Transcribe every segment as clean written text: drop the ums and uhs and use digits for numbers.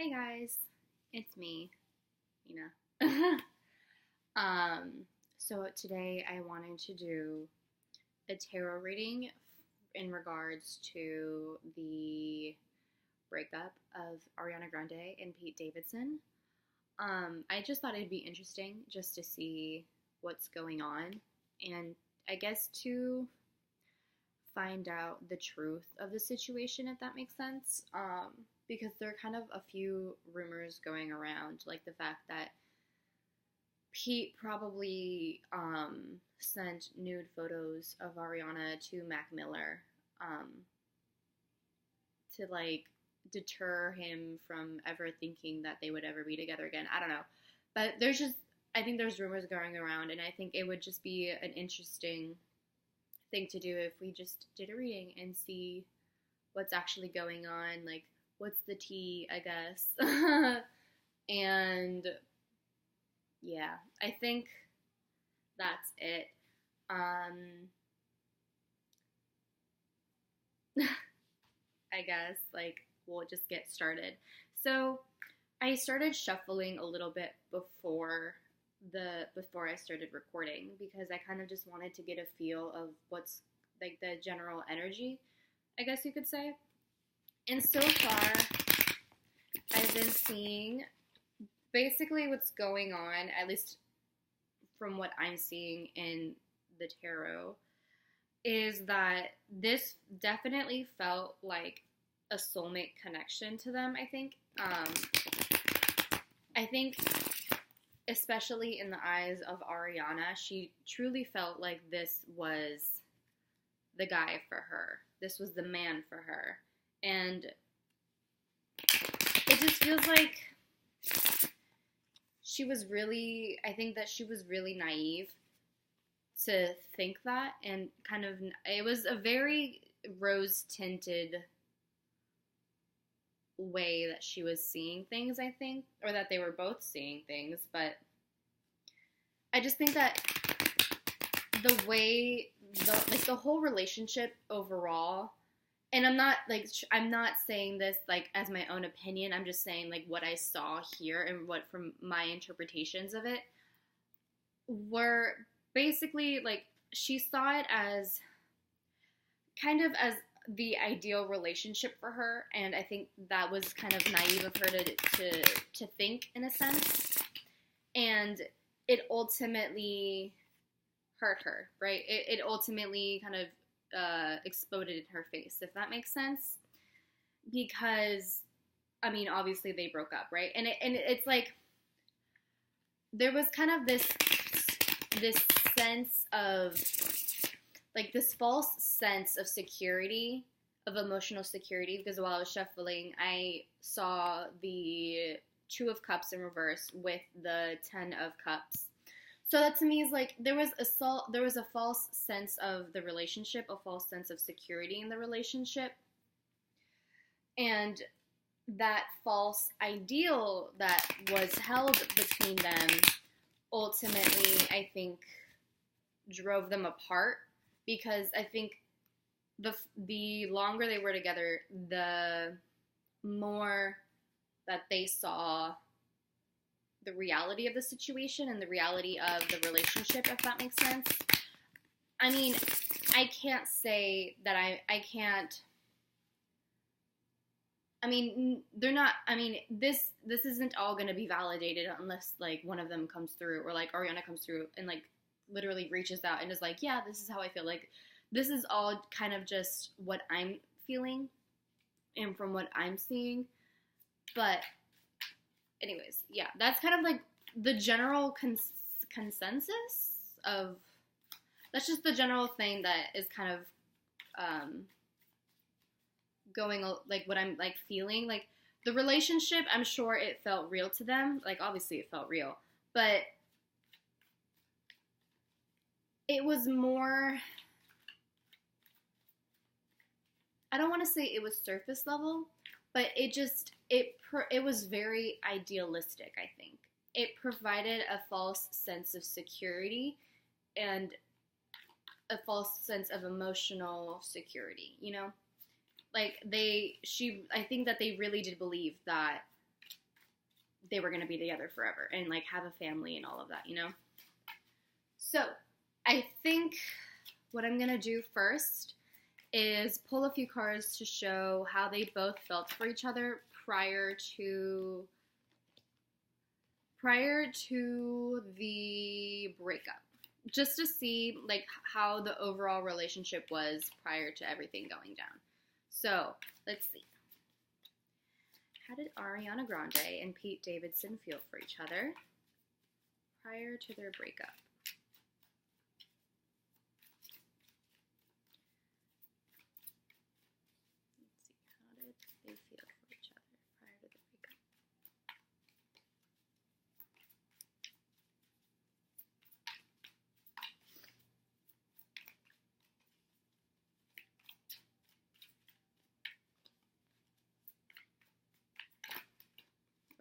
Hey guys, it's me, Nina. So today I wanted to do a tarot reading in regards to the breakup of Ariana Grande and Pete Davidson. I just thought it'd be interesting just to see what's going on and I guess to find out the truth of the situation, if that makes sense. Because there are kind of a few rumors going around, like the fact that Pete probably sent nude photos of Ariana to Mac Miller to like deter him from ever thinking that they would ever be together again. I don't know. But I think there's rumors going around, and I think it would just be an interesting thing to do if we just did a reading and see what's actually going on, like what's the tea, I guess. And yeah, I think that's it. I guess like we'll just get started. So I started shuffling a little bit before I started recording because I kind of just wanted to get a feel of what's like the general energy, I guess you could say. And so far, I've been seeing basically what's going on, at least from what I'm seeing in the tarot, is that this definitely felt like a soulmate connection to them, I think. I think, especially in the eyes of Ariana, she truly felt like this was the guy for her. This was the man for her. And it just feels like I think that she was really naive to think that, and kind of, it was a very rose-tinted way that she was seeing things, I think, or that they were both seeing things, but I just think that the whole relationship overall, and I'm not saying this like as my own opinion, I'm just saying like what I saw here and what from my interpretations of it were basically like she saw it as kind of as the ideal relationship for her, and I think that was kind of naive of her to think in a sense, and it ultimately hurt her, right? It ultimately kind of exploded in her face, if that makes sense, because I mean obviously they broke up, right? And it's like there was kind of this sense of like this false sense of security, of emotional security, because while I was shuffling I saw the Two of Cups in reverse with the Ten of Cups. So that to me is like there was a false sense of the relationship, a false sense of security in the relationship. And that false ideal that was held between them ultimately, I think, drove them apart, because I think the longer they were together, the more that they saw the reality of the situation and the reality of the relationship, if that makes sense. I mean, I can't say that I can't. I mean, they're not. I mean, this isn't all going to be validated unless like one of them comes through, or like Ariana comes through and like literally reaches out and is like, yeah, this is how I feel. Like this is all kind of just what I'm feeling and from what I'm seeing. But anyways, yeah, that's kind of like the general consensus of, that's just the general thing that is kind of going, like what I'm like feeling. Like the relationship, I'm sure it felt real to them. Like obviously it felt real, but it was more, I don't want to say it was surface level, but it was very idealistic, I think. It provided a false sense of security and a false sense of emotional security, you know? Like I think that they really did believe that they were going to be together forever and like have a family and all of that, you know? So I think what I'm going to do first is pull a few cards to show how they both felt for each other prior to the breakup, just to see like how the overall relationship was prior to everything going down. So let's see. How did Ariana Grande and Pete Davidson feel for each other prior to their breakup? Let's see. How did they feel for each other prior to the breakup?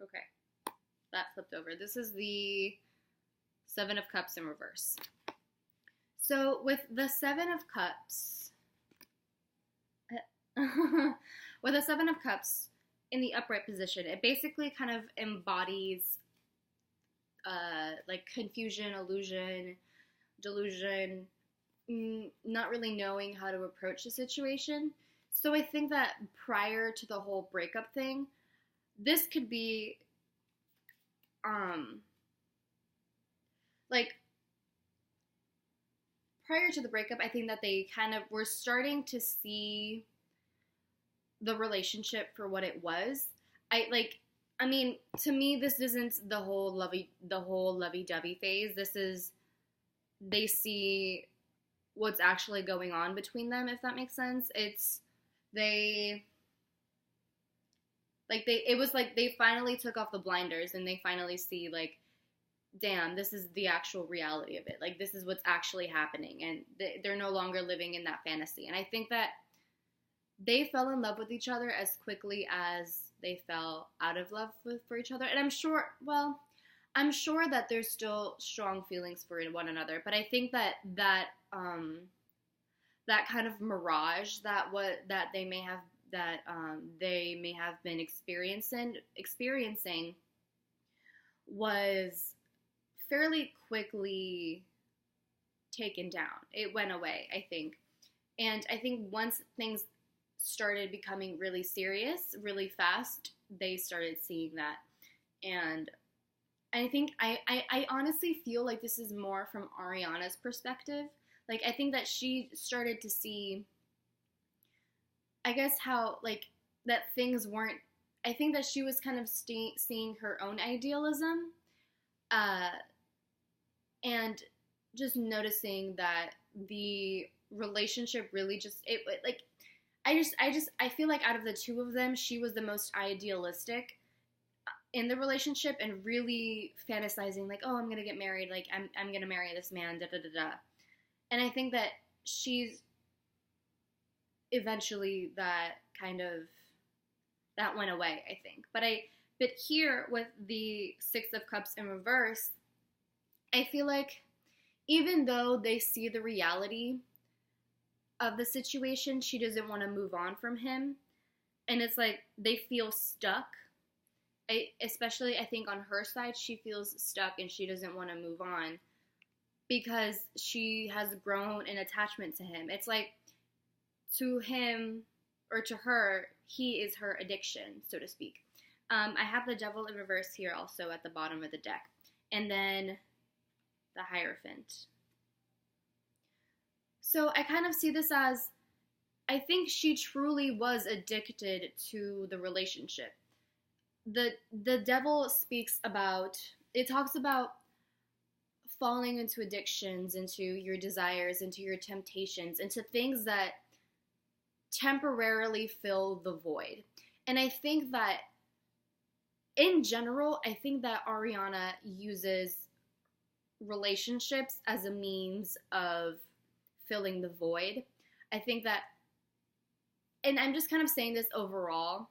Okay, that flipped over. This is the Seven of Cups in reverse. So with the Seven of Cups, with the Seven of Cups in the upright position, it basically kind of embodies like confusion, illusion, delusion, not really knowing how to approach the situation. So I think that prior to the whole breakup thing, this could be like prior to the breakup, I think that they kind of were starting to see the relationship for what it was. I mean, to me, this isn't the whole lovey-dovey phase. This is, they see what's actually going on between them, if that makes sense. It was like they finally took off the blinders and they finally see like, damn, this is the actual reality of it. Like, this is what's actually happening, and they're no longer living in that fantasy. And I think that they fell in love with each other as quickly as they fell out of love for each other. And I'm sure that there's still strong feelings for one another. But I think that that kind of mirage that they may have been experiencing was fairly quickly taken down. It went away, I think. And I think once things started becoming really serious, really fast, they started seeing that. And I think I honestly feel like this is more from Ariana's perspective. Like, I think that she started to see, I guess, how, like, that things weren't, I think that she was kind of seeing her own idealism, and just noticing that the relationship really just, I feel like out of the two of them, she was the most idealistic in the relationship and really fantasizing, like, oh, I'm going to get married, like, I'm going to marry this man, da-da-da-da. And I think that she's eventually that went away, I think. But here with the Six of Cups in reverse, I feel like even though they see the reality of the situation, she doesn't want to move on from him. And it's like they feel stuck. Especially, I think, on her side, she feels stuck and she doesn't want to move on because she has grown an attachment to him. It's like, to him, or to her, he is her addiction, so to speak. I have the Devil in reverse here also at the bottom of the deck. And then the Hierophant. So I kind of see this as, I think she truly was addicted to the relationship. The Devil talks about falling into addictions, into your desires, into your temptations, into things that temporarily fill the void. And I think that in general, I think that Ariana uses relationships as a means of filling the void. I think that, and I'm just kind of saying this overall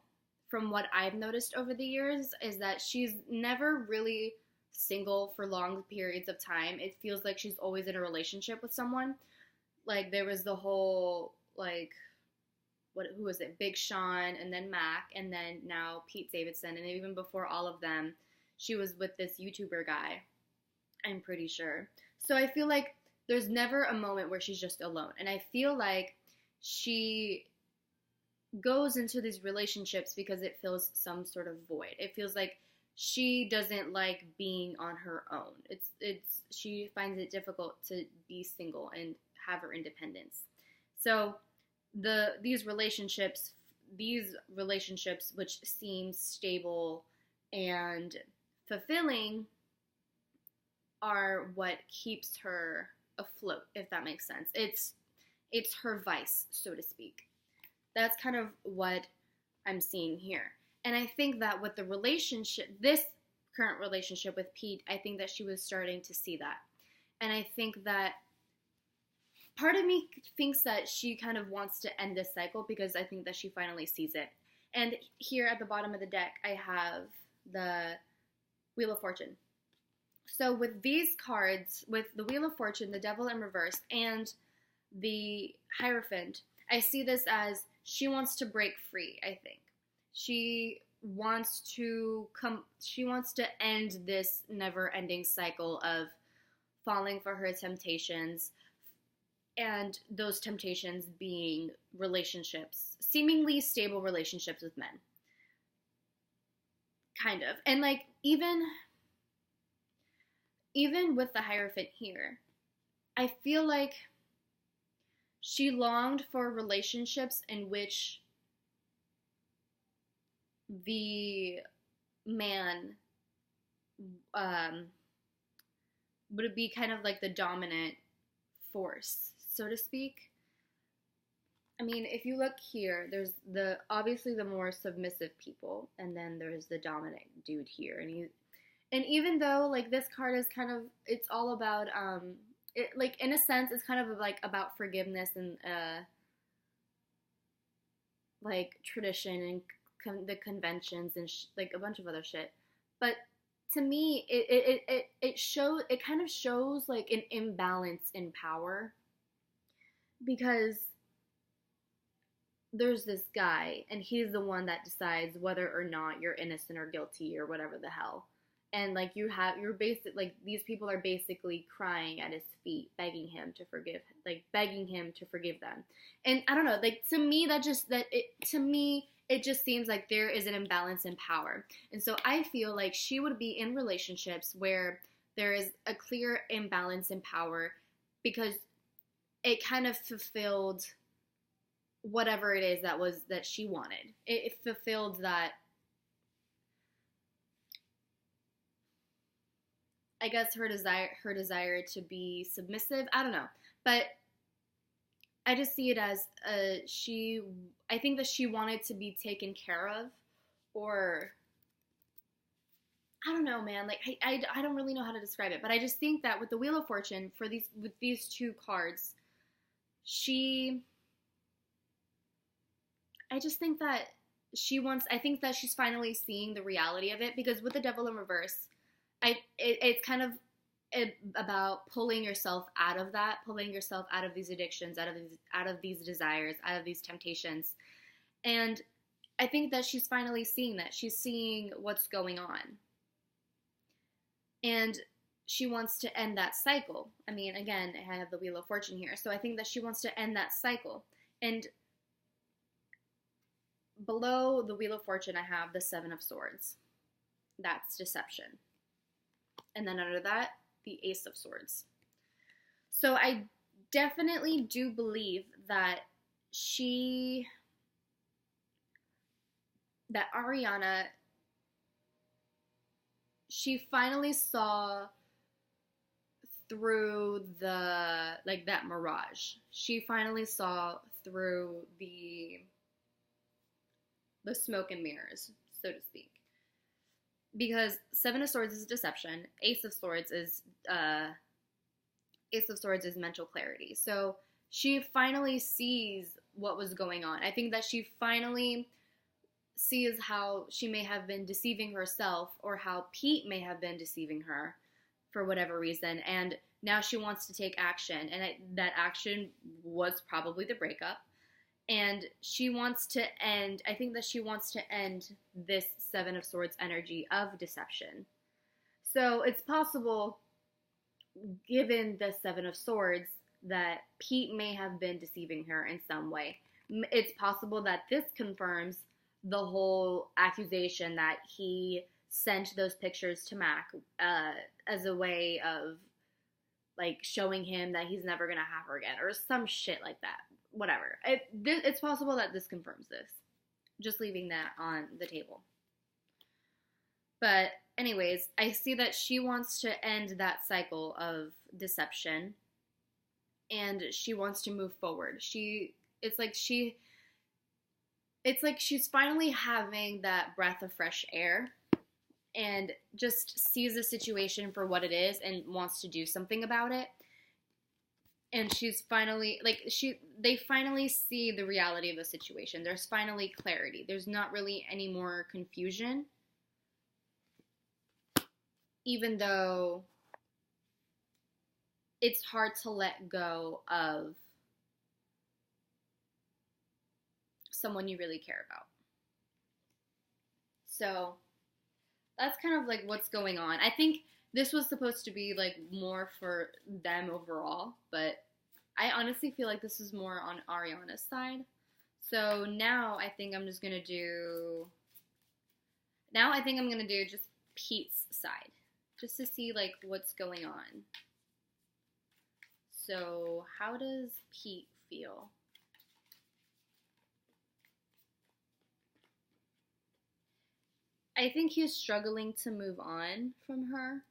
from what I've noticed over the years, is that she's never really single for long periods of time. It feels like she's always in a relationship with someone. Like, there was the whole, like, who was it? Big Sean, and then Mac, and then now Pete Davidson, and even before all of them, she was with this YouTuber guy, I'm pretty sure. So I feel like there's never a moment where she's just alone. And I feel like she goes into these relationships because it fills some sort of void. It feels like she doesn't like being on her own. It's she finds it difficult to be single and have her independence. So these relationships which seem stable and fulfilling are what keeps her afloat, if that makes sense. It's her vice, so to speak. That's kind of what I'm seeing here. And I think that with this current relationship with Pete, I think that she was starting to see that. And I think that part of me thinks that she kind of wants to end this cycle because I think that she finally sees it. And here at the bottom of the deck, I have the Wheel of Fortune. So with these cards, with the Wheel of Fortune, the Devil in reverse, and the Hierophant, I see this as she wants to break free, I think. She wants to end this never-ending cycle of falling for her temptations, and those temptations being relationships, seemingly stable relationships with men. Kind of. And like even with the Hierophant here, I feel like she longed for relationships in which the man would be kind of like the dominant force, so to speak. I mean, if you look here, there's obviously the more submissive people, and then there's the dominant dude here, and even though like this card is kind of, it's all about it, like in a sense it's kind of like about forgiveness and like tradition and the conventions and like a bunch of other shit, but to me it kind of shows like an imbalance in power, because there's this guy and he's the one that decides whether or not you're innocent or guilty or whatever the hell. And like you're basic, like these people are basically crying at his feet, begging him to forgive them. And I don't know, like to me it just seems like there is an imbalance in power. And so I feel like she would be in relationships where there is a clear imbalance in power, because it kind of fulfilled whatever it is that she wanted. It fulfilled that, I guess, her desire to be submissive. I don't know, but I just see it as I think that she wanted to be taken care of, or I don't know, man. Like I don't really know how to describe it, but I just think that with the Wheel of Fortune, with these two cards, I just think that I think that she's finally seeing the reality of it, because with the Devil in reverse, it's kind of about pulling yourself out of these addictions, out of these desires, out of these temptations. And I think that she's finally seeing that. She's seeing what's going on. And she wants to end that cycle. I mean, again, I have the Wheel of Fortune here. So I think that she wants to end that cycle. And below the Wheel of Fortune, I have the Seven of Swords. That's deception. And then under that, the Ace of Swords. So I definitely do believe that Ariana, she finally saw through that mirage. She finally saw through the smoke and mirrors, so to speak. Because Seven of Swords is deception, Ace of Swords is mental clarity. So she finally sees what was going on. I think that she finally sees how she may have been deceiving herself, or how Pete may have been deceiving her for whatever reason, and now she wants to take action, and that action was probably the breakup. And I think that she wants to end this Seven of Swords energy of deception. So it's possible, given the Seven of Swords, that Pete may have been deceiving her in some way. It's possible that this confirms the whole accusation that he sent those pictures to Mac as a way of like showing him that he's never gonna have her again or some shit like that. Whatever. It's possible that this confirms this. Just leaving that on the table. But anyways, I see that she wants to end that cycle of deception and she wants to move forward. It's like she's finally having that breath of fresh air and just sees the situation for what it is and wants to do something about it. And she's finally they finally see the reality of the situation. There's finally clarity. There's not really any more confusion. Even though it's hard to let go of someone you really care about. So that's kind of like what's going on. I think this was supposed to be like more for them overall, but I honestly feel like this is more on Ariana's side. So now I think I'm just gonna do just Pete's side, just to see like what's going on. So how does Pete feel? I think he's struggling to move on from her.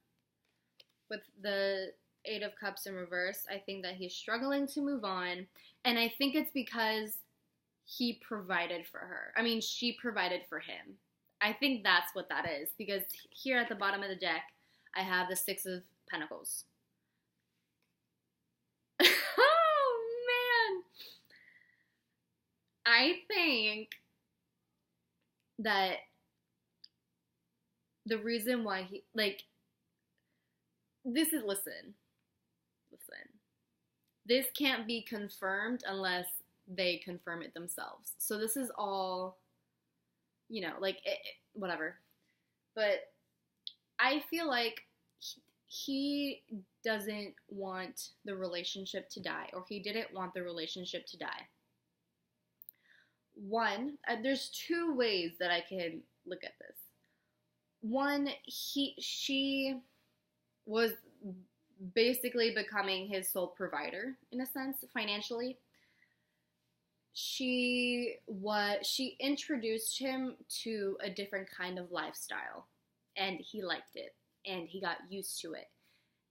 With the Eight of Cups in reverse, I think that he's struggling to move on. And I think it's because he provided for her. I mean, she provided for him. I think that's what that is. Because here at the bottom of the deck, I have the Six of Pentacles. Oh, man. I think that the reason why he, like, listen. This can't be confirmed unless they confirm it themselves. So this is all, like, whatever. But I feel like he doesn't want the relationship to die, or he didn't want the relationship to die. One, there's two ways that I can look at this. One, she was basically becoming his sole provider, in a sense, financially. She introduced him to a different kind of lifestyle, and he liked it, and he got used to it.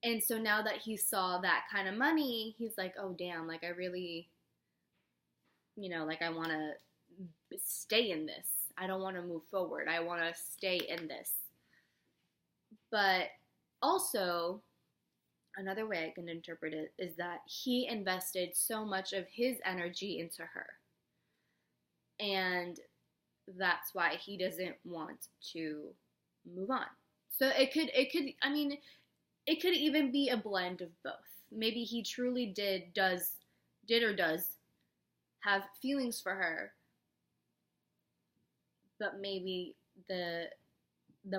And so now that he saw that kind of money, he's like, oh, damn, like, I really, like, I want to stay in this. I don't want to move forward. I want to stay in this. But also, another way I can interpret it is that he invested so much of his energy into her. And that's why he doesn't want to move on. So it could even be a blend of both. Maybe he truly does have feelings for her, but maybe the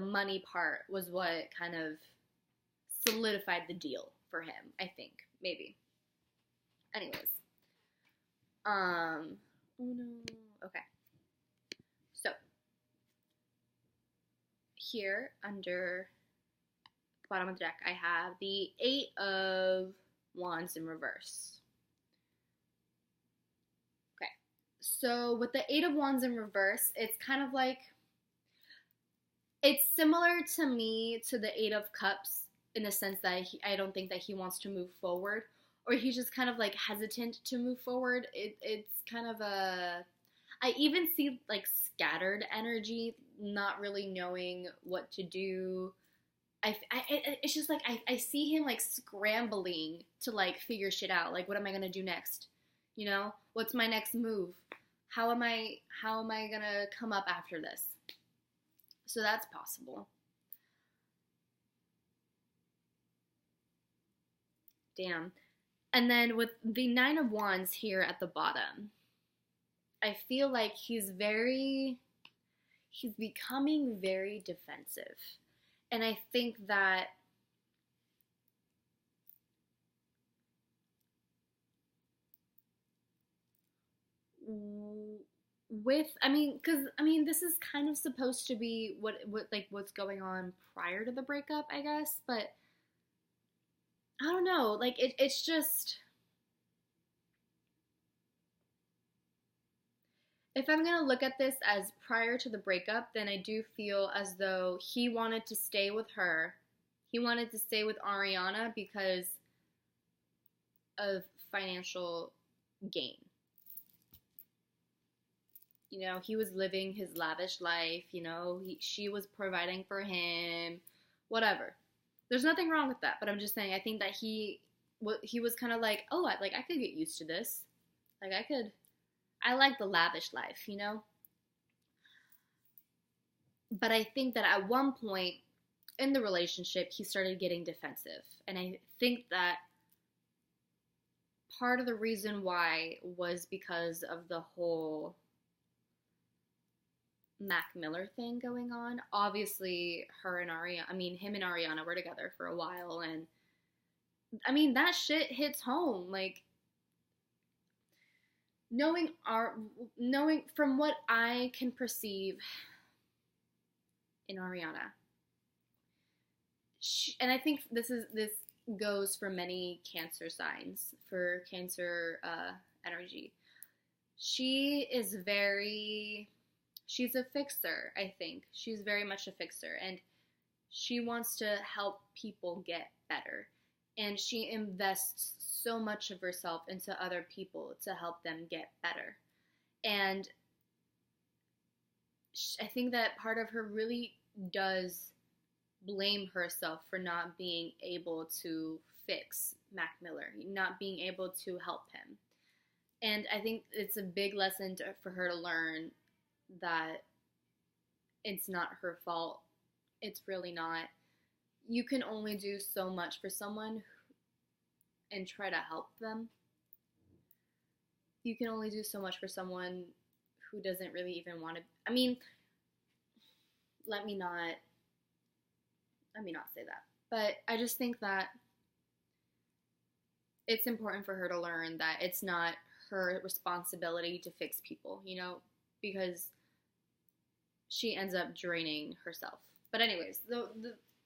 money part was what kind of solidified the deal for him, I think. Maybe. Anyways. Oh no. Okay. So, here, under the bottom of the deck, I have the Eight of Wands in reverse. Okay. So, with the Eight of Wands in reverse, it's kind of like, it's similar to me to the Eight of Cups in the sense that I don't think that he wants to move forward, or he's just kind of like hesitant to move forward. It's kind of I even see like scattered energy, not really knowing what to do. It's just like I see him like scrambling to like figure shit out. Like, what am I gonna do next? What's my next move? How am I gonna come up after this? So that's possible. Damn. And then with the Nine of Wands here at the bottom, I feel like he's becoming very defensive. And I think that with, I mean, because I mean, this is kind of supposed to be what's going on prior to the breakup, I guess. But I don't know. Like it's just, if I'm gonna look at this as prior to the breakup, then I do feel as though he wanted to stay with her. He wanted to stay with Ariana because of financial gain. You know, he was living his lavish life. You know, she was providing for him, whatever. There's nothing wrong with that, but I'm just saying I think that he was kind of like, oh, I could get used to this. Like I like the lavish life, you know? But I think that at one point in the relationship, he started getting defensive. And I think that part of the reason why was because of the whole Mac Miller thing going on. Obviously, him and Ariana were together for a while, and I mean that shit hits home. Like knowing from what I can perceive in Ariana, and I think this goes for many Cancer signs, for Cancer energy. She is very she's a fixer, I think. She's very much a fixer, and she wants to help people get better. And she invests so much of herself into other people to help them get better. And I think that part of her really does blame herself for not being able to fix Mac Miller, not being able to help him. And I think it's a big lesson for her to learn that it's not her fault. It's really not. You can only do so much for someone and try to help them. You can only do so much for someone who doesn't really even want to. I mean, let me not say that. But I just think that it's important for her to learn that it's not her responsibility to fix people, you know, because she ends up draining herself. But anyways, the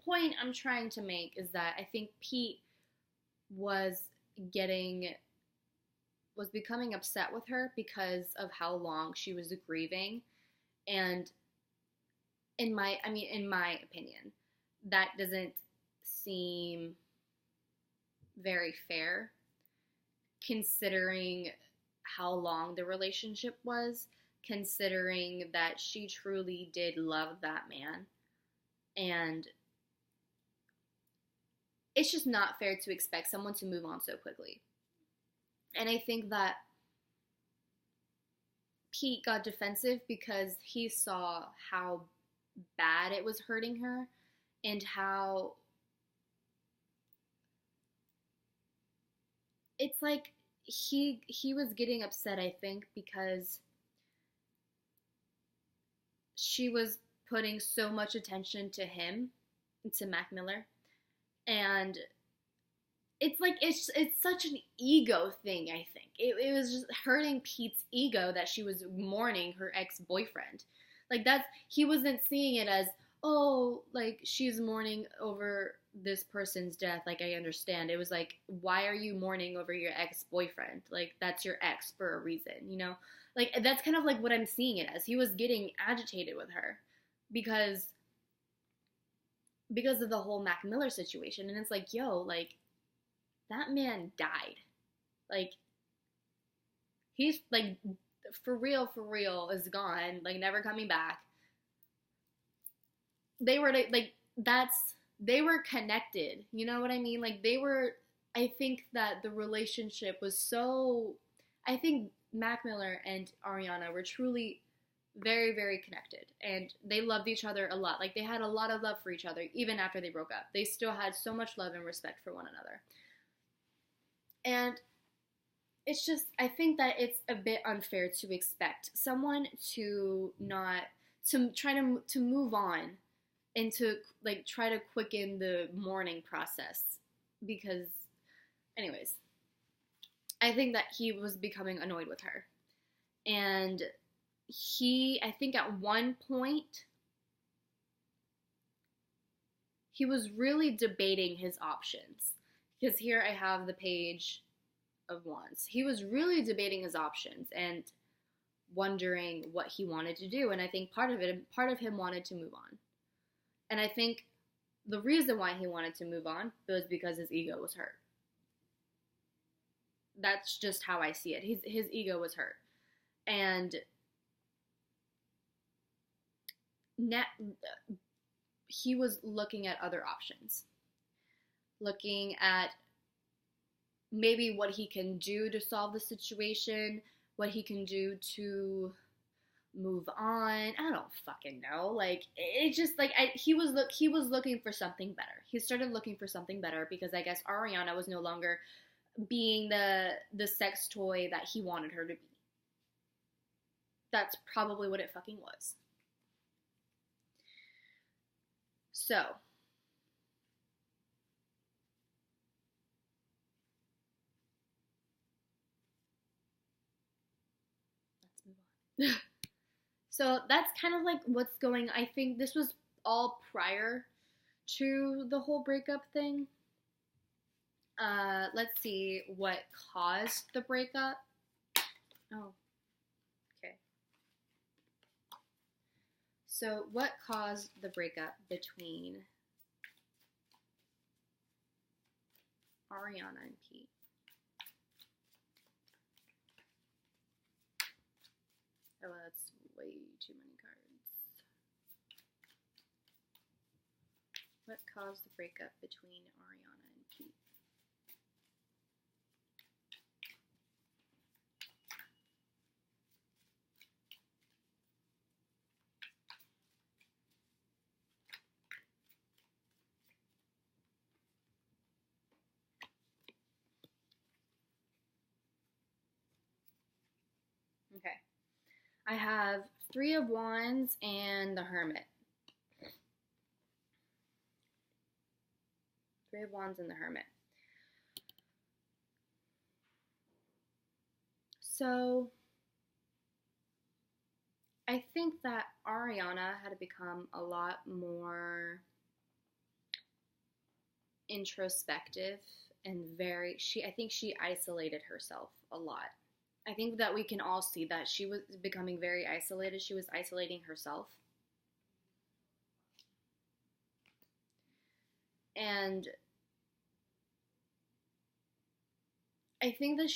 point I'm trying to make is that I think Pete was becoming upset with her because of how long she was grieving. And in my opinion, that doesn't seem very fair considering how long the relationship was, considering that she truly did love that man. And it's just not fair to expect someone to move on so quickly. And I think that Pete got defensive because he saw how bad it was hurting her and how it's like he was getting upset, I think, because she was putting so much attention to him, to Mac Miller, and it's like it's such an ego thing. I think it was just hurting Pete's ego that she was mourning her ex-boyfriend. Like that's he wasn't seeing it as, oh, like she's mourning over this person's death. Like I understand. It was like, why are you mourning over your ex-boyfriend? Like that's your ex for a reason, you know? Like that's kind of like what I'm seeing it as. He was getting agitated with her because of the whole Mac Miller situation, and it's like, yo, like that man died. Like he's like for real is gone, like never coming back. They were like they were connected, you know what I mean? Like they were, I think that the relationship was so, I think Mac Miller and Ariana were truly very, very connected, and they loved each other a lot. Like they had a lot of love for each other even after they broke up. They still had so much love and respect for one another. And it's just, I think that it's a bit unfair to expect someone to not, to try to move on and to like try to quicken the mourning process because, anyways, I think that he was becoming annoyed with her. And I think at one point, he was really debating his options. Because here I have the Page of Wands. He was really debating his options and wondering what he wanted to do. And I think part of him wanted to move on. And I think the reason why he wanted to move on was because his ego was hurt. That's just how I see it. His ego was hurt. And he was looking at other options. Looking at maybe what he can do to solve the situation, what he can do to move on. I don't fucking know. Like, it just like he was looking for something better. He started looking for something better because I guess Ariana was no longer being the sex toy that he wanted her to be. That's probably what it fucking was. So, let's move on. So that's kind of like what's going. I think this was all prior to the whole breakup thing. Let's see what caused the breakup. Oh, okay. So what caused the breakup between Ariana and Pete? Oh, that's way too many cards. What caused the breakup between Ariana and Pete? Okay. I have Three of Wands and the Hermit. Three of Wands and the Hermit. So, I think that Ariana had become a lot more introspective and I think she isolated herself a lot. I think that we can all see that she was becoming very isolated. She was isolating herself. And I think that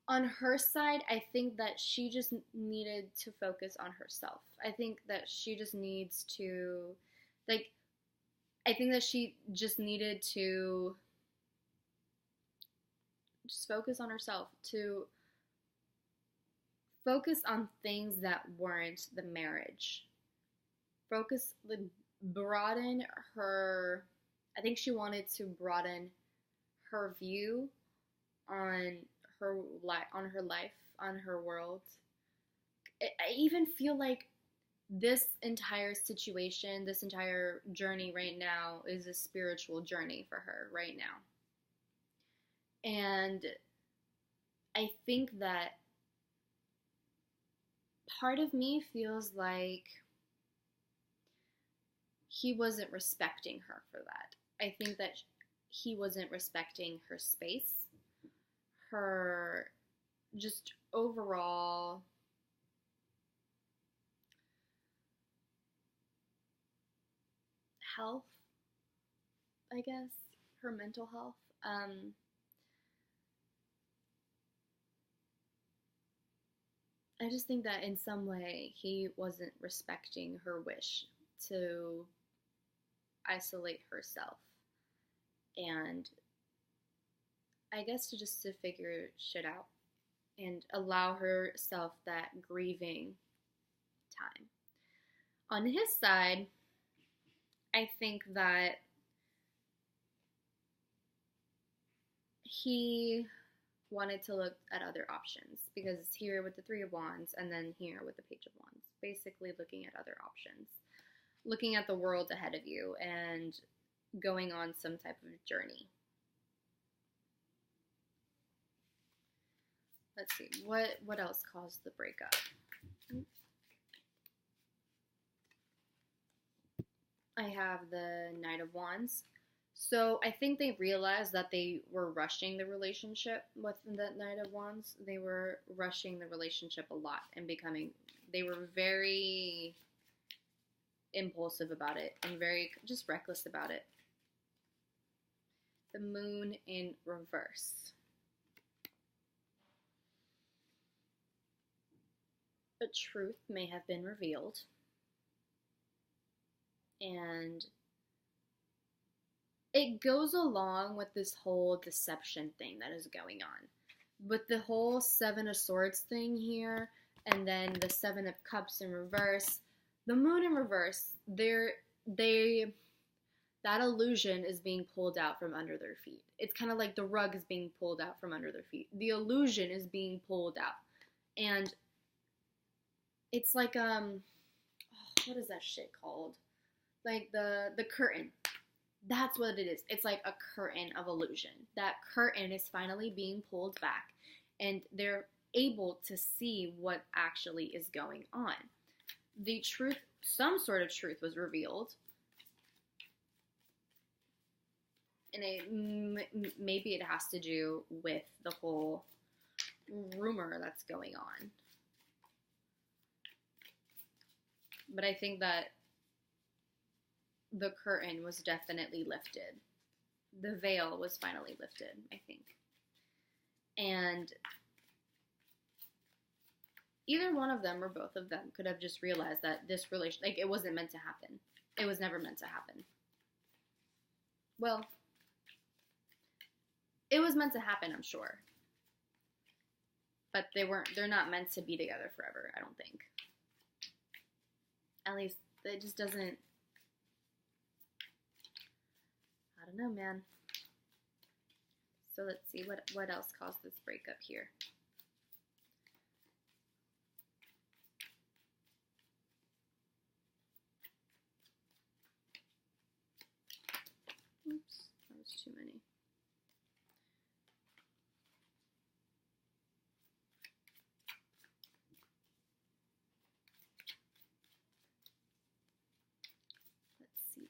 on her side, I think that she just needed to focus on herself. I think that she just needs to, like, I think that she just needed to just focus on herself, to focus on things that weren't the marriage. Broaden her, I think she wanted to broaden her view on her life, on her world. I even feel like this entire situation, this entire journey right now is a spiritual journey for her right now. And I think that part of me feels like he wasn't respecting her for that. I think that he wasn't respecting her space, her just overall health, I guess, her mental health. I just think that in some way he wasn't respecting her wish to isolate herself and I guess to figure shit out and allow herself that grieving time. On his side, I think that he wanted to look at other options because it's here with the Three of Wands and then here with the Page of Wands, basically looking at other options. looking at the world ahead of you and going on some type of journey. Let's see, what else caused the breakup? I have the Knight of Wands. So I think they realized that they were rushing the relationship with the Knight of Wands. They were rushing the relationship a lot and they were very impulsive about it and very just reckless about it. The Moon in reverse. A truth may have been revealed. And it goes along with this whole deception thing that is going on. With the whole Seven of Swords thing here, and then the Seven of Cups in reverse, the Moon in reverse, that illusion is being pulled out from under their feet. It's kind of like the rug is being pulled out from under their feet. The illusion is being pulled out. And it's like, what is that shit called? Like the curtain. That's what it is. It's like a curtain of illusion. That curtain is finally being pulled back, and they're able to see what actually is going on. The truth, some sort of truth was revealed, and maybe it has to do with the whole rumor that's going on. But I think that the curtain was definitely lifted. The veil was finally lifted, I think. And either one of them or both of them could have just realized that this relation, like, it wasn't meant to happen. It was never meant to happen. Well, it was meant to happen, I'm sure. But they're not meant to be together forever, I don't think. At least, it just doesn't, I don't know, man. So let's see, what else caused this breakup here? Oops, that was too many. Let's see.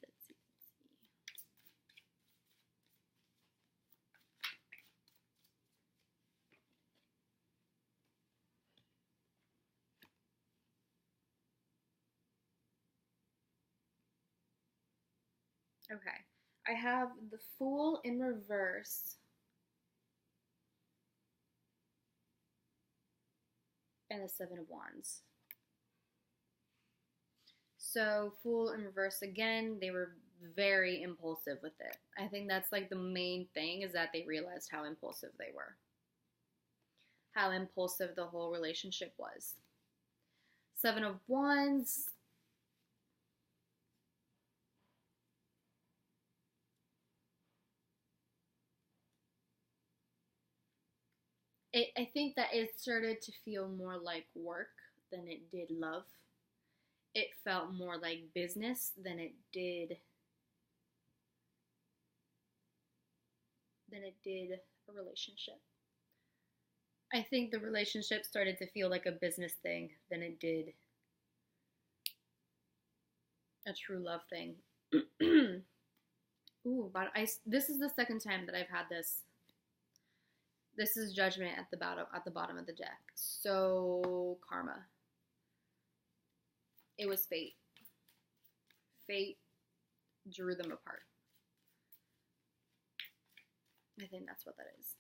Okay, I have the Fool in reverse and the Seven of Wands. So Fool in reverse again, they were very impulsive with it. I think that's like the main thing, is that they realized how impulsive they were. How impulsive the whole relationship was. Seven of Wands. I think that it started to feel more like work than it did love. It felt more like business than it did a relationship. I think the relationship started to feel like a business thing than it did a true love thing. Ooh, but this is the second time that I've had this. This is Judgment at the bottom of the deck. So karma. It was fate. Fate drew them apart. I think that's what that is.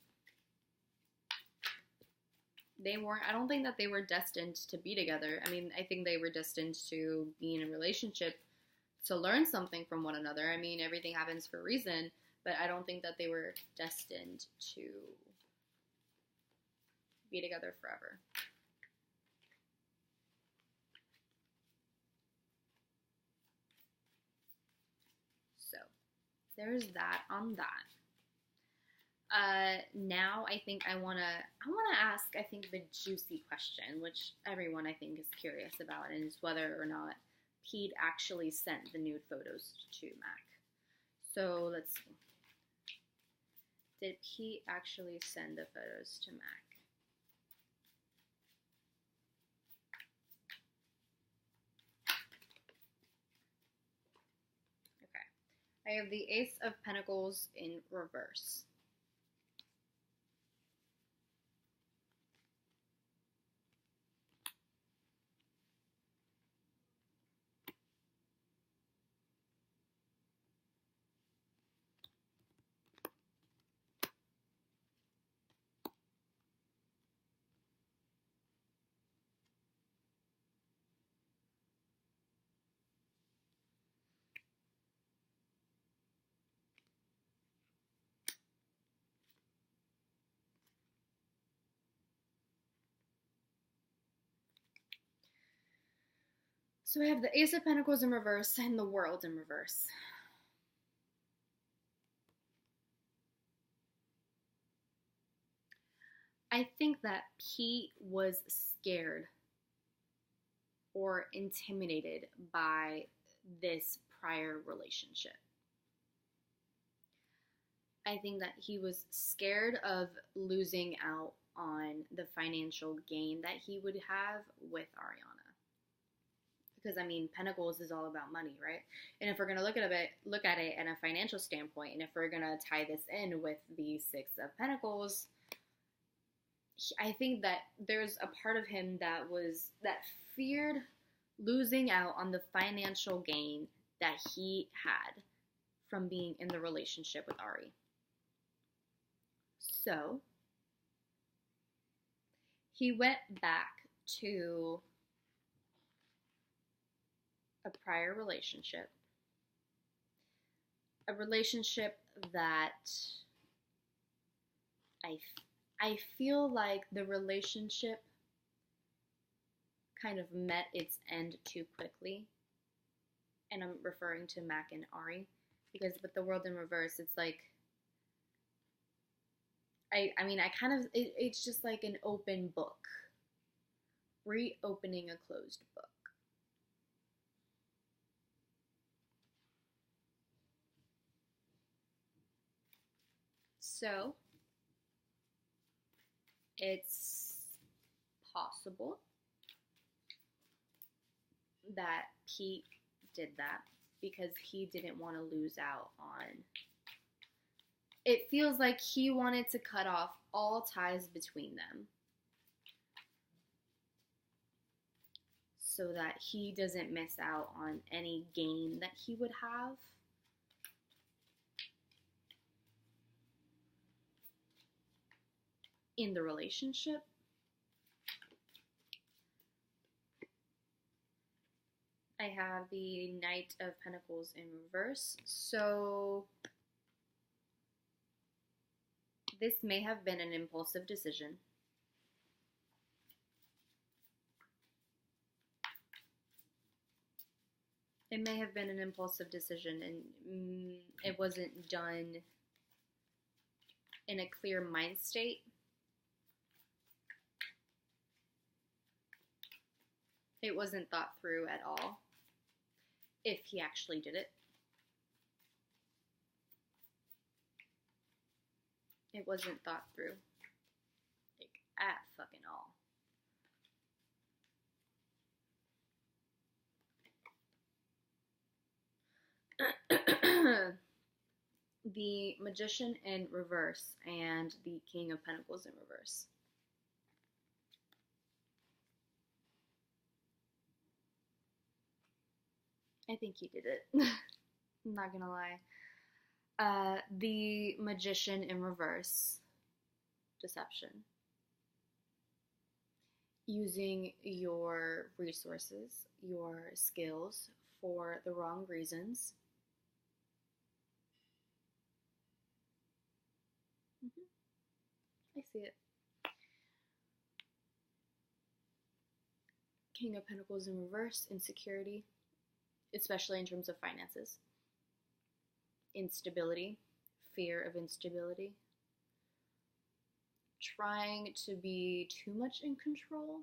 I don't think that they were destined to be together. I mean, I think they were destined to be in a relationship to learn something from one another. I mean, everything happens for a reason, but I don't think that they were destined to be together forever. So, there's that on that. Now I think I wanna ask, the juicy question, which everyone I think is curious about, and is whether or not Pete actually sent the nude photos to Mac. So let's see. Did Pete actually send the photos to Mac? Okay. I have the Ace of Pentacles in reverse. So I have the Ace of Pentacles in reverse and the World in reverse. I think that Pete was scared or intimidated by this prior relationship. I think that he was scared of losing out on the financial gain that he would have with Ariana. Because I mean, Pentacles is all about money, right? And if we're gonna look at it in a financial standpoint, and if we're gonna tie this in with the Six of Pentacles, I think that there's a part of him that feared losing out on the financial gain that he had from being in the relationship with Ari. So he went back to a prior relationship, a relationship that I feel like the relationship kind of met its end too quickly. And I'm referring to Mac and Ari, because with the World in reverse, it's like, it's just like an open book, reopening a closed book. So it's possible that Pete did that because he didn't want to lose out on. It feels like he wanted to cut off all ties between them so that he doesn't miss out on any gain that he would have. In the relationship. I have the Knight of Pentacles in reverse. So this may have been an impulsive decision. It may have been an impulsive decision, and it wasn't done in a clear mind state. It wasn't thought through at all, if he actually did it. It wasn't thought through, like, at fucking all. The Magician in reverse and the King of Pentacles in reverse. I think he did it. I'm not gonna lie. The Magician in reverse. Deception. Using your resources, your skills for the wrong reasons. I see it. King of Pentacles in reverse, insecurity, especially in terms of finances. Instability, fear of instability. Trying to be too much in control.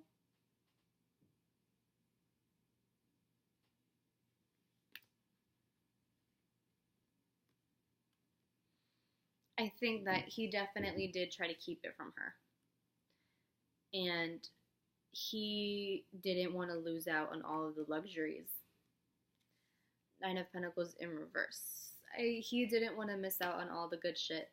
I think that he definitely did try to keep it from her. And he didn't want to lose out on all of the luxuries. Nine of Pentacles in reverse. He didn't want to miss out on all the good shit.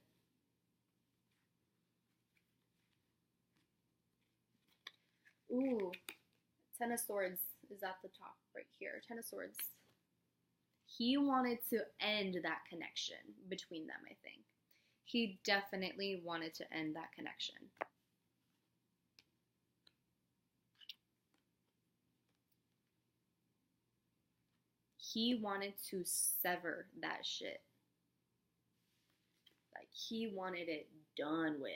Ooh, Ten of Swords is at the top right here. Ten of Swords. He wanted to end that connection between them, I think. He definitely wanted to end that connection. He wanted to sever that shit. Like, he wanted it done with.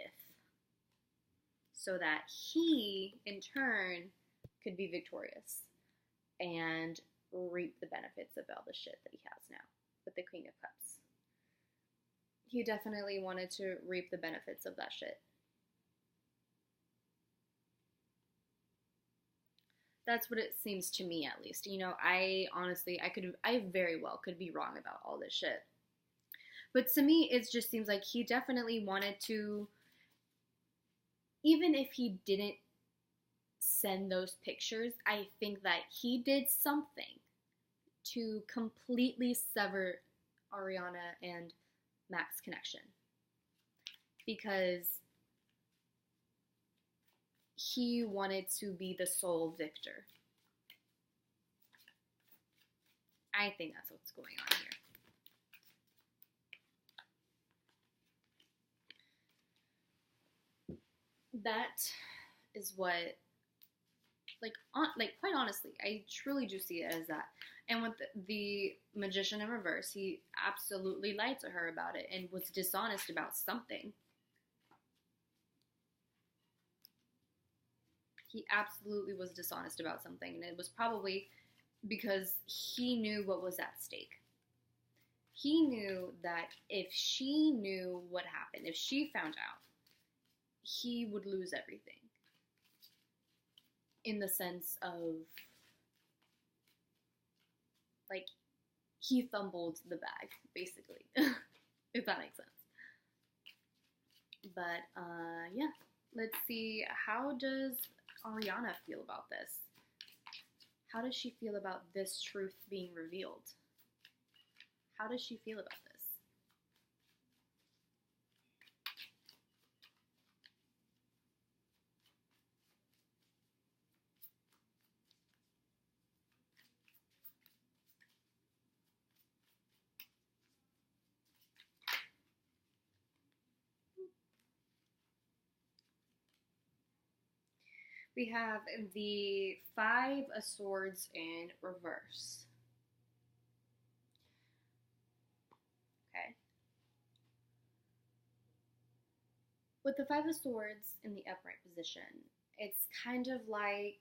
So that he, in turn, could be victorious and reap the benefits of all the shit that he has now with the Queen of Cups. He definitely wanted to reap the benefits of that shit. That's what it seems to me, at least. You know, I very well could be wrong about all this shit. But to me, it just seems like he definitely wanted to, even if he didn't send those pictures, I think that he did something to completely sever Ariana and Mac's connection. Because he wanted to be the sole victor. I think that's what's going on here. That is what, quite honestly, I truly do see it as that. And with the Magician in reverse, he absolutely lied to her about it and was dishonest about something. He absolutely was dishonest about something, and it was probably because he knew what was at stake. He knew that if she knew what happened, if she found out, he would lose everything. In the sense of, like, he fumbled the bag, basically. If that makes sense. But, yeah. Let's see, how does Ariana feel about this? How does she feel about this truth being revealed? How does she feel about this? We have the Five of Swords in reverse. Okay. With the Five of Swords in the upright position, it's kind of like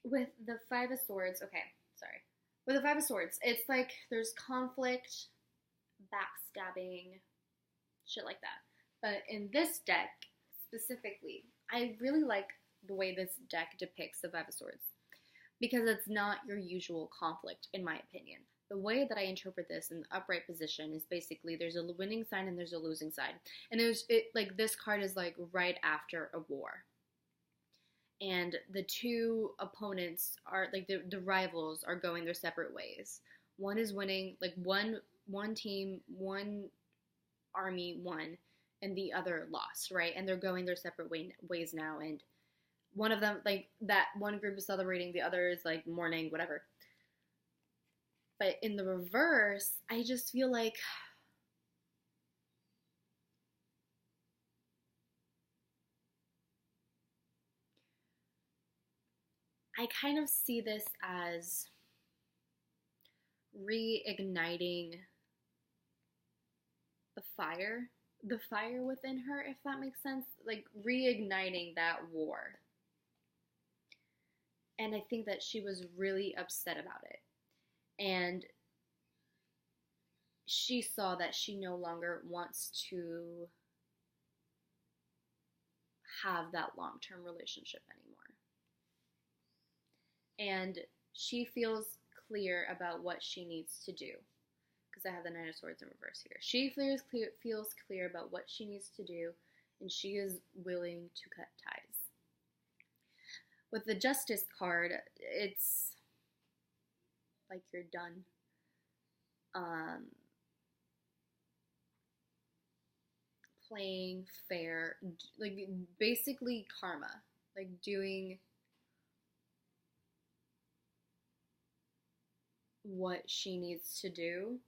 with the Five of Swords, okay, sorry. With the Five of Swords, it's like there's conflict, backstabbing, shit like that. But in this deck, specifically, I really like the way this deck depicts the Five of Swords. Because it's not your usual conflict, in my opinion. The way that I interpret this in the upright position is basically there's a winning side and there's a losing side. And this card is like right after a war. And the two opponents are like the rivals are going their separate ways. One is winning, like one team, one army won, and the other lost, right? And they're going their separate ways now. And one of them, like that one group is celebrating, the other is like mourning, whatever. But in the reverse, I just feel like I kind of see this as reigniting the fire within her, if that makes sense. Like reigniting that war. And I think that she was really upset about it. And she saw that she no longer wants to have that long-term relationship anymore. And she feels clear about what she needs to do. Because I have the Nine of Swords in reverse here. She feels clear about what she needs to do, and she is willing to cut ties. With the Justice card, it's like you're done. Playing fair, like basically karma, like doing what she needs to do.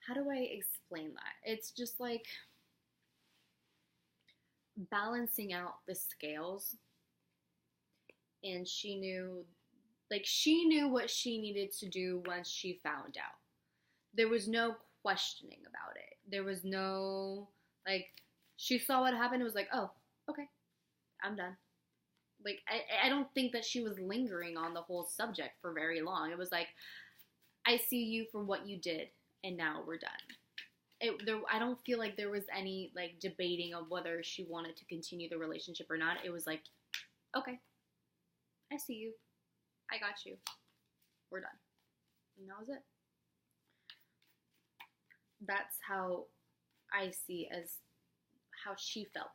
How do I explain that? It's just like balancing out the scales, and she knew what she needed to do once she found out. There was no questioning about it. There was no, like, she saw what happened and was like, oh, okay, I'm done. Like, I don't think that she was lingering on the whole subject for very long. It was like, I see you for what you did, and now we're done. I don't feel like there was any, like, debating of whether she wanted to continue the relationship or not. It was like, okay, I see you. I got you. We're done. And that was it. That's how I see as how she felt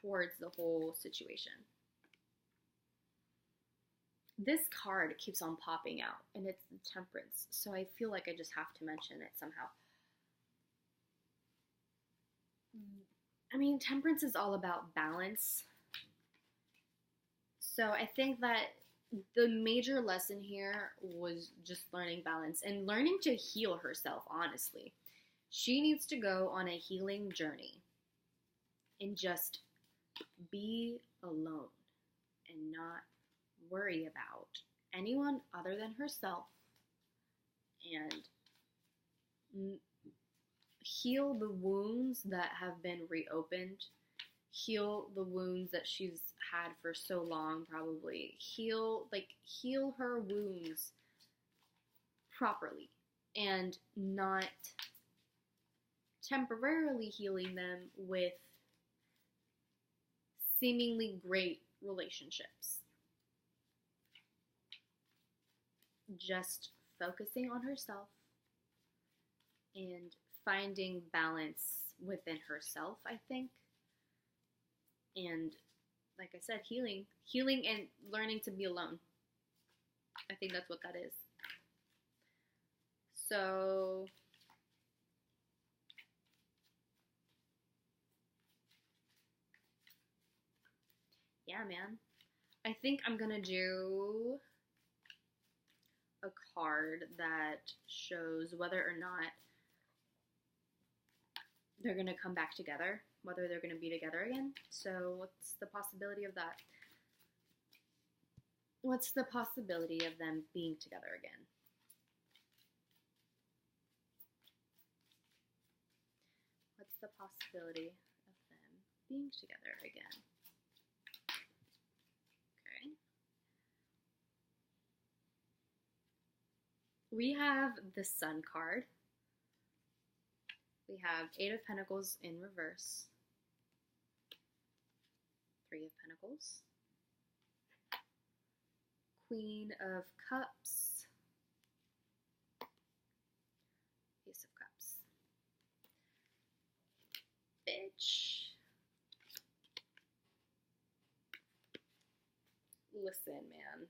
towards the whole situation. This card keeps on popping out, and it's the Temperance, so I feel like I just have to mention it somehow. I mean, Temperance is all about balance. So I think that the major lesson here was just learning balance and learning to heal herself, honestly. She needs to go on a healing journey and just be alone and not worry about anyone other than herself, and heal the wounds that have been reopened, heal the wounds that she's had for so long, probably heal her wounds properly, and not temporarily healing them with seemingly great relationships. Just focusing on herself and finding balance within herself, I think. And like I said, healing and learning to be alone. I think that's what that is. So yeah, man. I think I'm gonna do a card that shows whether or not they're gonna come back together, whether they're gonna be together again. So what's the possibility of that? What's the possibility of them being together again? What's the possibility of them being together again? Okay. We have the Sun card. We have Eight of Pentacles in reverse. Three of Pentacles. Queen of Cups. Ace of Cups. Bitch. Listen, man.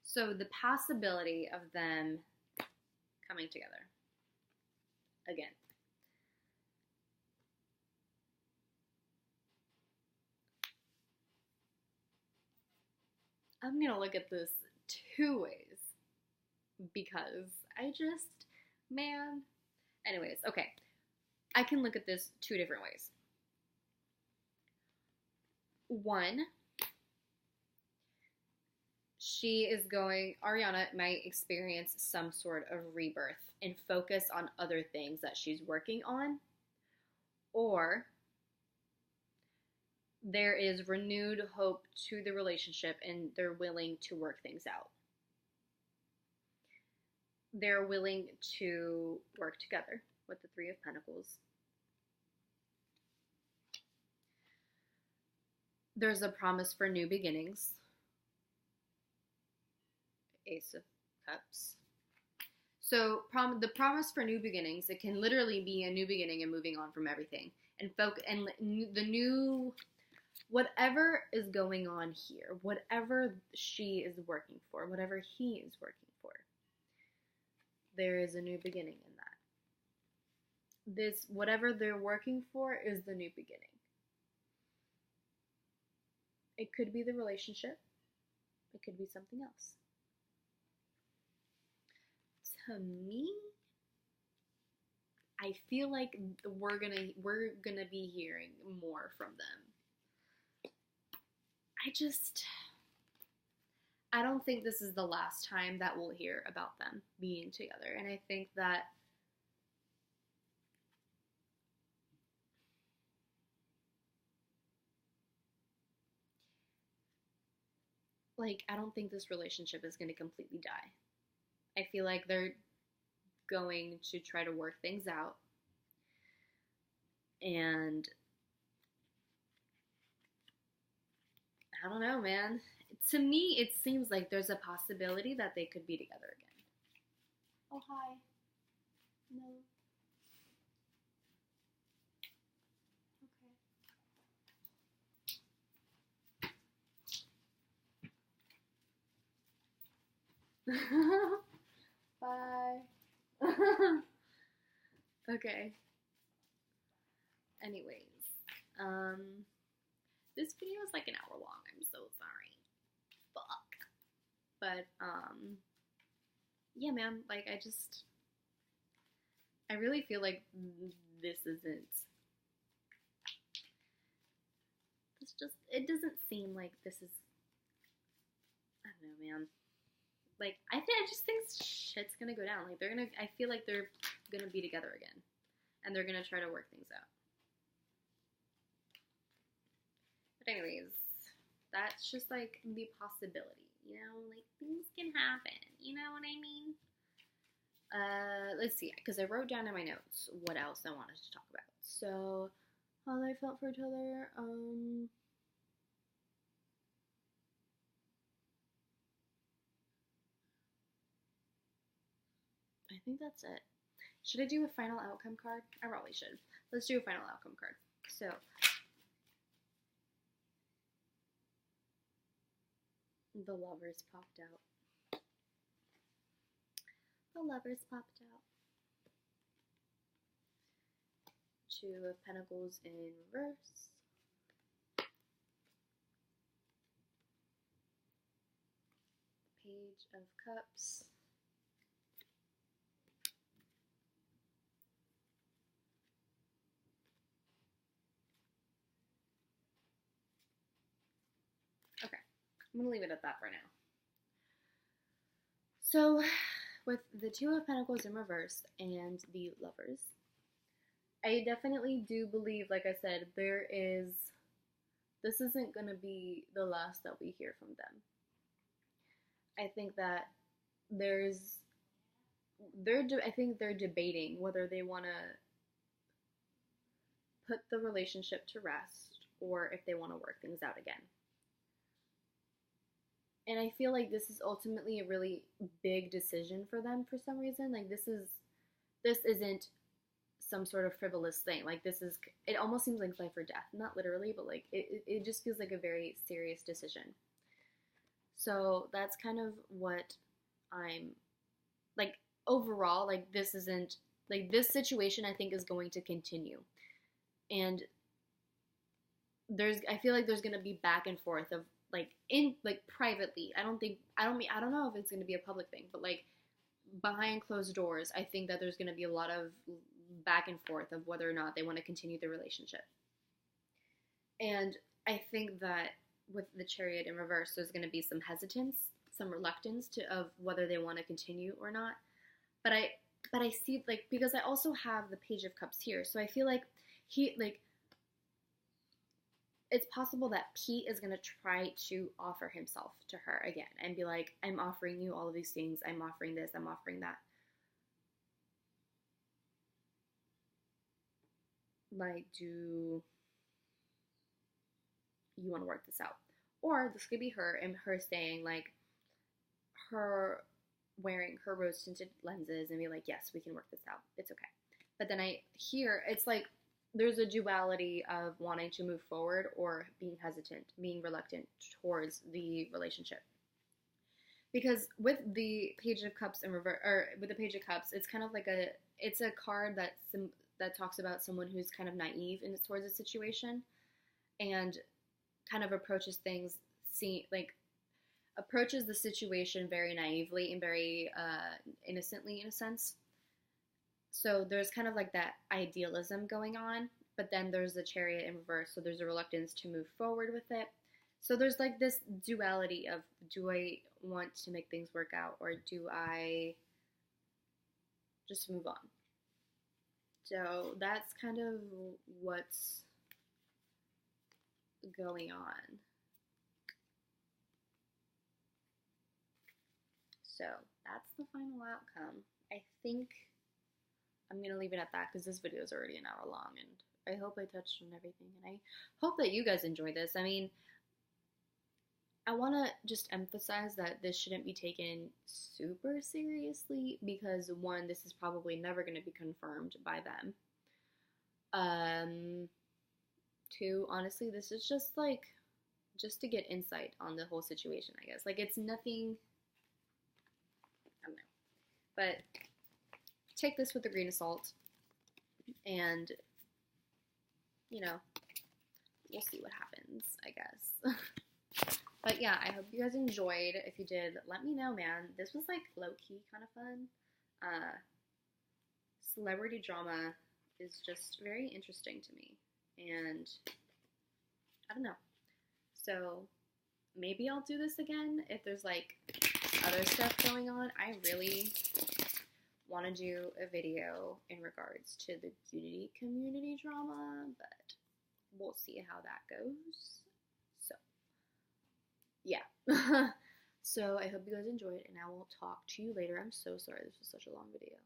So the possibility of them coming together again. I'm going to look at this two ways because man. Anyways, okay. I can look at this two different ways. One, Ariana might experience some sort of rebirth and focus on other things that she's working on, or there is renewed hope to the relationship and they're willing to work things out. they're willing to work together with the Three of Pentacles. There's a promise for new beginnings. Ace of Cups. So the promise for new beginnings, it can literally be a new beginning and moving on from everything. And the new, whatever is going on here, whatever she is working for, whatever he is working for, there is a new beginning in that. This, whatever they're working for, is the new beginning. It could be the relationship. It could be something else. To me, I feel like we're gonna be hearing more from them. I don't think this is the last time that we'll hear about them being together. And I think that I don't think this relationship is going to completely die. I feel like they're going to try to work things out. And I don't know, man. To me, it seems like there's a possibility that they could be together again. Oh, hi. No. Okay. Bye. Okay. Anyways, this video is like an hour long. I'm so sorry. Fuck. But yeah, man. Like I really feel like this isn't. It doesn't seem like this is. I don't know, man. Like I just think shit's gonna go down. Like I feel like they're gonna be together again, and they're gonna try to work things out. But anyways, that's just like the possibility, you know, like things can happen, you know what I mean? Let's see, because I wrote down in my notes what else I wanted to talk about. So, how they felt for each other, I think that's it. Should I do a final outcome card? I probably should. Let's do a final outcome card. So, the Lovers popped out. The Lovers popped out. Two of Pentacles in reverse. Page of Cups. Okay, I'm going to leave it at that for now. So, with the Two of Pentacles in reverse and the Lovers, I definitely do believe, like I said, this isn't going to be the last that we hear from them. I think that I think they're debating whether they want to put the relationship to rest or if they want to work things out again. And I feel like this is ultimately a really big decision for them for some reason. Like this isn't some sort of frivolous thing. Like it almost seems like life or death. Not literally, but like it just feels like a very serious decision. So that's kind of what I'm like overall, like this isn't like this situation I think is going to continue. And I feel like there's going to be back and forth of privately. I don't know if it's going to be a public thing, but like behind closed doors, I think that there's going to be a lot of back and forth of whether or not they want to continue the relationship. And I think that with the Chariot in reverse, there's going to be some hesitance, some reluctance of whether they want to continue or not. But I see, like, because I also have the Page of Cups here, so I feel like it's possible that Pete is going to try to offer himself to her again and be like, I'm offering you all of these things, I'm offering this, I'm offering that. like, do you want to work this out? Or this could be her and her saying, like, her wearing her rose tinted lenses and be like, yes, we can work this out. It's okay. But then I hear it's like there's a duality of wanting to move forward or being hesitant, being reluctant towards the relationship. Because with the Page of Cups in reverse, or with the Page of Cups, it's kind of like it's a card that talks about someone who's kind of naive in towards a situation and kind of approaches things, approaches the situation very naively and very innocently in a sense. So there's kind of like that idealism going on, but then there's the Chariot in reverse, so there's a reluctance to move forward with it. So there's like this duality of, do I want to make things work out, or do I just move on? So that's kind of what's going on. So that's the final outcome. I think I'm going to leave it at that because this video is already an hour long, and I hope I touched on everything, and I hope that you guys enjoy this. I mean, I want to just emphasize that this shouldn't be taken super seriously because, one, this is probably never going to be confirmed by them. Two, honestly, this is just to get insight on the whole situation, I guess. Like, it's nothing, I don't know. But take this with a grain of salt, and, you know, we'll see what happens, I guess. But yeah, I hope you guys enjoyed. If you did, let me know, man. This was like low-key kind of fun. Celebrity drama is just very interesting to me, and I don't know. So maybe I'll do this again if there's like other stuff going on. I really want to do a video in regards to the Unity community drama, but we'll see how that goes. So yeah. So I hope you guys enjoyed, and I will talk to you later. I'm so sorry this was such a long video.